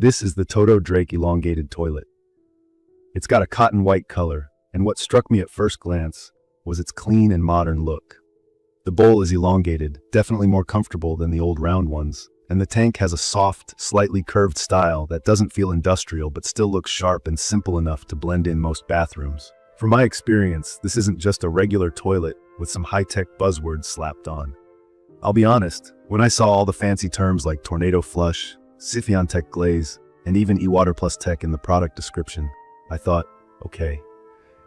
This is the TOTO Drake Elongated Toilet. It's got a cotton white color, and what struck me at first glance was its clean and modern look. The bowl is elongated, definitely more comfortable than the old round ones, and the tank has a soft, slightly curved style that doesn't feel industrial but still looks sharp and simple enough to blend in most bathrooms. From my experience, this isn't just a regular toilet with some high-tech buzzwords slapped on. I'll be honest, when I saw all the fancy terms like Tornado Flush, C5 Tech Glaze, and even eWater Plus Tech in the product description, I thought, okay,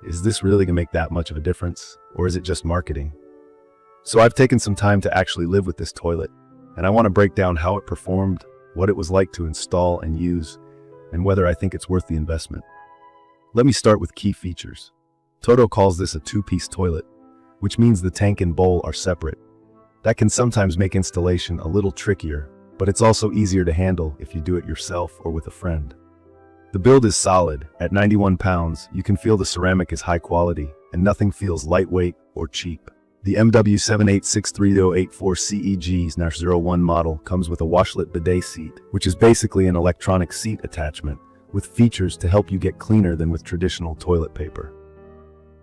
is this really gonna make that much of a difference, or is it just marketing? So I've taken some time to actually live with this toilet, and I want to break down how it performed, what it was like to install and use, and whether I think it's worth the investment. Let me start with key features. TOTO calls this a two-piece toilet, which means the tank and bowl are separate. That can sometimes make installation a little trickier, but it's also easier to handle if you do it yourself or with a friend. The build is solid. At 91 pounds, you can feel the ceramic is high quality, and nothing feels lightweight or cheap. The MW78638084CEG-01 model comes with a WASHLET Bidet Seat, which is basically an electronic seat attachment, with features to help you get cleaner than with traditional toilet paper.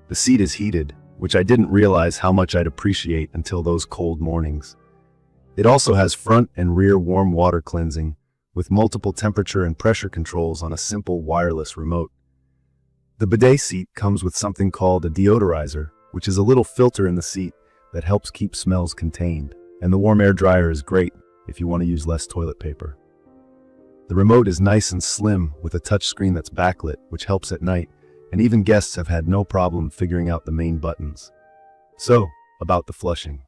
The seat is heated, which I didn't realize how much I'd appreciate until those cold mornings. It also has front and rear warm water cleansing, with multiple temperature and pressure controls on a simple wireless remote. The bidet seat comes with something called a deodorizer, which is a little filter in the seat that helps keep smells contained, and the warm air dryer is great if you want to use less toilet paper. The remote is nice and slim with a touchscreen that's backlit, which helps at night, and even guests have had no problem figuring out the main buttons. So, about the flushing.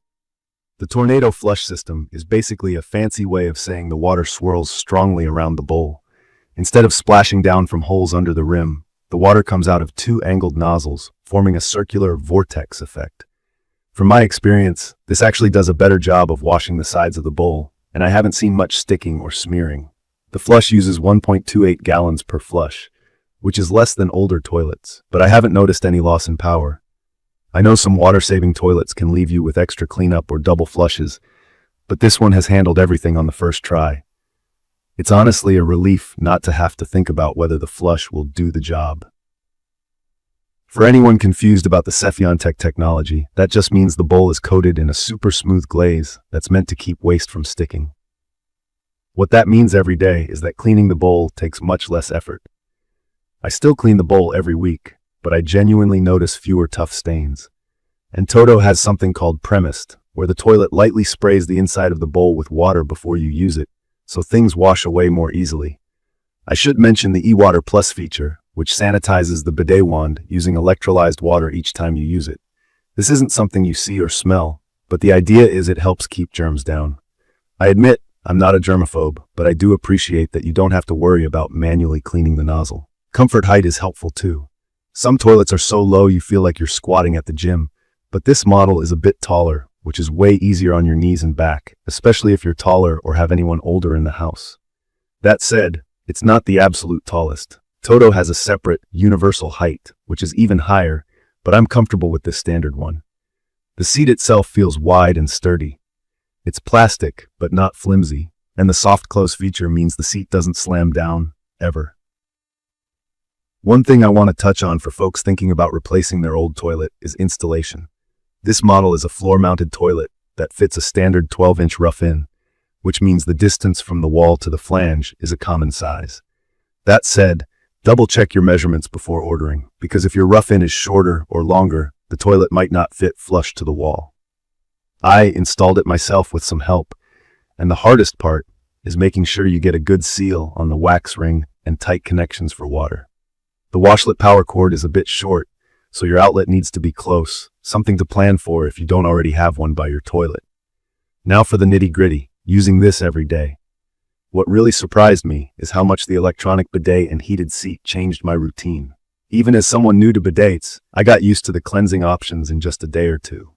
The Tornado Flush system is basically a fancy way of saying the water swirls strongly around the bowl. Instead of splashing down from holes under the rim, the water comes out of two angled nozzles, forming a circular vortex effect. From my experience, this actually does a better job of washing the sides of the bowl, and I haven't seen much sticking or smearing. The flush uses 1.28 gallons per flush, which is less than older toilets, but I haven't noticed any loss in power. I know some water-saving toilets can leave you with extra cleanup or double flushes, but this one has handled everything on the first try. It's honestly a relief not to have to think about whether the flush will do the job. For anyone confused about the C5 Tech technology, that just means the bowl is coated in a super smooth glaze that's meant to keep waste from sticking. What that means every day is that cleaning the bowl takes much less effort. I still clean the bowl every week, but I genuinely notice fewer tough stains. And TOTO has something called premised, where the toilet lightly sprays the inside of the bowl with water before you use it, so things wash away more easily. I should mention the eWater Plus feature, which sanitizes the bidet wand using electrolyzed water each time you use it. This isn't something you see or smell, but the idea is it helps keep germs down. I admit I'm not a germaphobe, but I do appreciate that you don't have to worry about manually cleaning the nozzle. Comfort height is helpful too. Some toilets are so low you feel like you're squatting at the gym, but this model is a bit taller, which is way easier on your knees and back, especially if you're taller or have anyone older in the house. That said, it's not the absolute tallest. TOTO has a separate, universal height, which is even higher, but I'm comfortable with this standard one. The seat itself feels wide and sturdy. It's plastic, but not flimsy, and the SoftClose feature means the seat doesn't slam down, ever. One thing I want to touch on for folks thinking about replacing their old toilet is installation. This model is a floor-mounted toilet that fits a standard 12-inch rough-in, which means the distance from the wall to the flange is a common size. That said, double-check your measurements before ordering, because if your rough-in is shorter or longer, the toilet might not fit flush to the wall. I installed it myself with some help, and the hardest part is making sure you get a good seal on the wax ring and tight connections for water. The WASHLET power cord is a bit short, so your outlet needs to be close, something to plan for if you don't already have one by your toilet. Now for the nitty-gritty, using this every day. What really surprised me is how much the electronic bidet and heated seat changed my routine. Even as someone new to bidets, I got used to the cleansing options in just a day or two.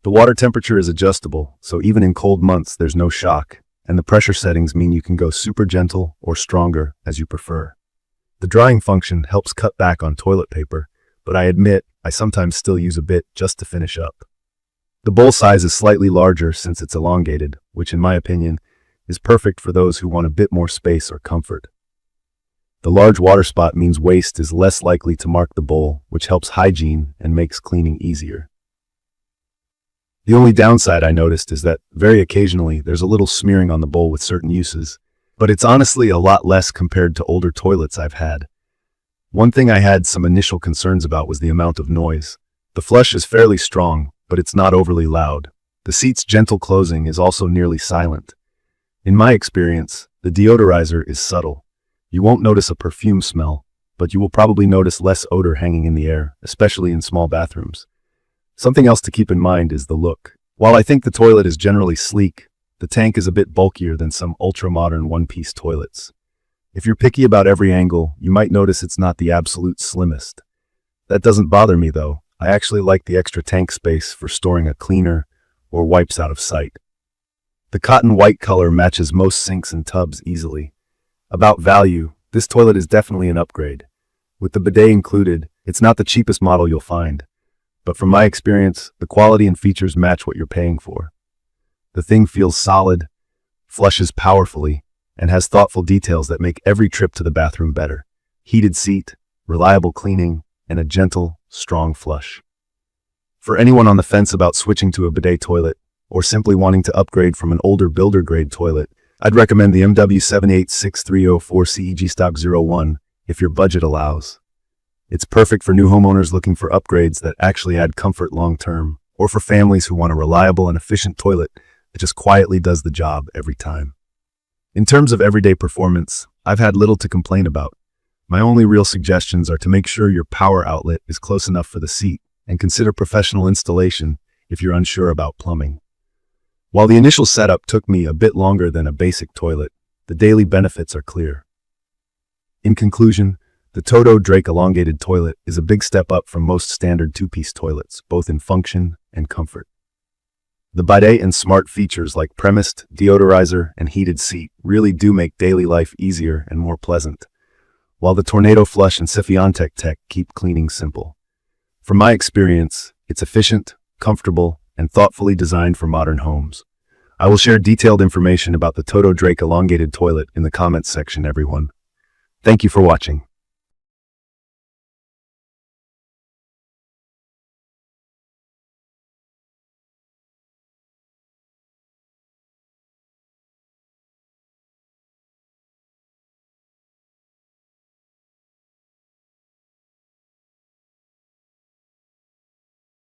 The water temperature is adjustable, so even in cold months there's no shock, and the pressure settings mean you can go super gentle or stronger as you prefer. The drying function helps cut back on toilet paper, but I admit I sometimes still use a bit just to finish up. The bowl size is slightly larger since it's elongated, which in my opinion is perfect for those who want a bit more space or comfort. The large water spot means waste is less likely to mark the bowl, which helps hygiene and makes cleaning easier. The only downside I noticed is that, very occasionally, there's a little smearing on the bowl with certain uses, but it's honestly a lot less compared to older toilets I've had. One thing I had some initial concerns about was the amount of noise. The flush is fairly strong, but it's not overly loud. The seat's gentle closing is also nearly silent. In my experience, the deodorizer is subtle. You won't notice a perfume smell, but you will probably notice less odor hanging in the air, especially in small bathrooms. Something else to keep in mind is the look. While I think the toilet is generally sleek, the tank is a bit bulkier than some ultra-modern one-piece toilets. If you're picky about every angle, you might notice it's not the absolute slimmest. That doesn't bother me though. I actually like the extra tank space for storing a cleaner or wipes out of sight. The cotton white color matches most sinks and tubs easily. About value, this toilet is definitely an upgrade. With the bidet included, it's not the cheapest model you'll find. But from my experience, the quality and features match what you're paying for. The thing feels solid, flushes powerfully, and has thoughtful details that make every trip to the bathroom better. Heated seat, reliable cleaning, and a gentle, strong flush. For anyone on the fence about switching to a bidet toilet, or simply wanting to upgrade from an older builder-grade toilet, I'd recommend the MW786304CEG Stock 01 if your budget allows. It's perfect for new homeowners looking for upgrades that actually add comfort long-term, or for families who want a reliable and efficient toilet that just quietly does the job every time. In terms of everyday performance, I've had little to complain about. My only real suggestions are to make sure your power outlet is close enough for the seat, and consider professional installation if you're unsure about plumbing. While the initial setup took me a bit longer than a basic toilet, the daily benefits are clear. In conclusion, the TOTO Elongated toilet is a big step up from most standard two-piece toilets, both in function and comfort. The bidet and smart features like premised, deodorizer, and heated seat really do make daily life easier and more pleasant, while the Tornado Flush and Simplifies tech keep cleaning simple. From my experience, it's efficient, comfortable, and thoughtfully designed for modern homes. I will share detailed information about the TOTO Elongated toilet in the comments section, everyone. Thank you for watching.